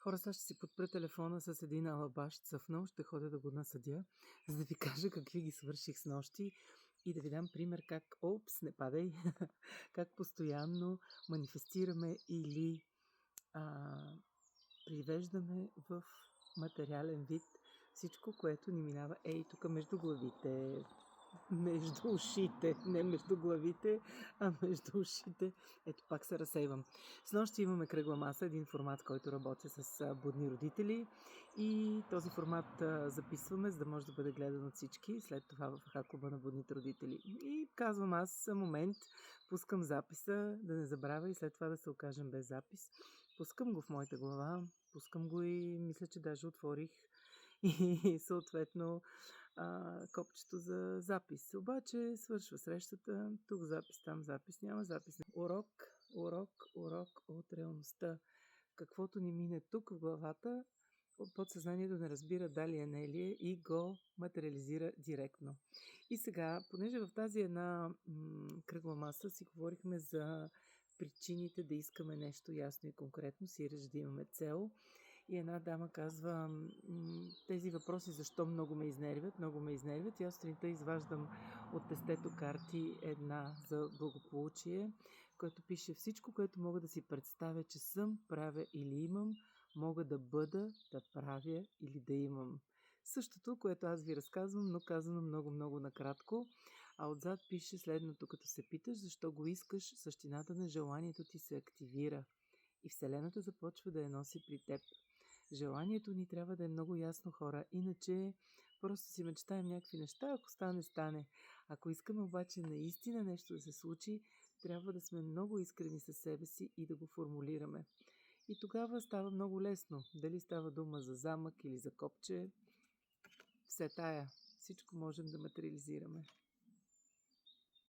Хора, сега ще си подпра телефона с един алабаш цъфнал, ще ходя да го насъдя, за да ви кажа какви ги свърших снощи и да ви дам пример как, не падай, как постоянно манифестираме или а, привеждаме в материален вид всичко, което ни минава тук между главите, между ушите, не между главите, а между ушите. Ето, пак се разсейвам. Снощи имаме кръгла маса, един формат, който работя с будни родители и този формат записваме, за да може да бъде гледан от всички, след това в клуба на будните родители. И казвам аз, момент, пускам записа, да не забравя и след това да се окажем без запис. Пускам го в моята глава, пускам го и мисля, че даже отворих и съответно копчето за запис. Обаче свършва срещата, тук запис, там запис, няма запис. Урок от реалността. Каквото ни мине тук в главата, подсъзнанието не разбира дали е не ли е и го материализира директно. И сега, понеже в тази една кръгла маса си говорихме за причините да искаме нещо ясно и конкретно, сиреч да имаме цел. И една дама казва, тези въпроси защо много ме изнервят. И аз сутринта изваждам от тестето карти една за благополучие, което пише всичко, което мога да си представя, че съм, правя или имам, мога да бъда, да правя или да имам. Същото, което аз ви разказвам, но казано много накратко. А отзад пише следното, като се питаш защо го искаш, същината на желанието ти се активира и Вселената започва да я носи при теб. Желанието ни трябва да е много ясно, хора, иначе просто си мечтаем някакви неща, ако стане, стане. Ако искаме обаче наистина нещо да се случи, трябва да сме много искрени със себе си и да го формулираме. И тогава става много лесно. Дали става дума за замък или за копче, все тая. Всичко можем да материализираме.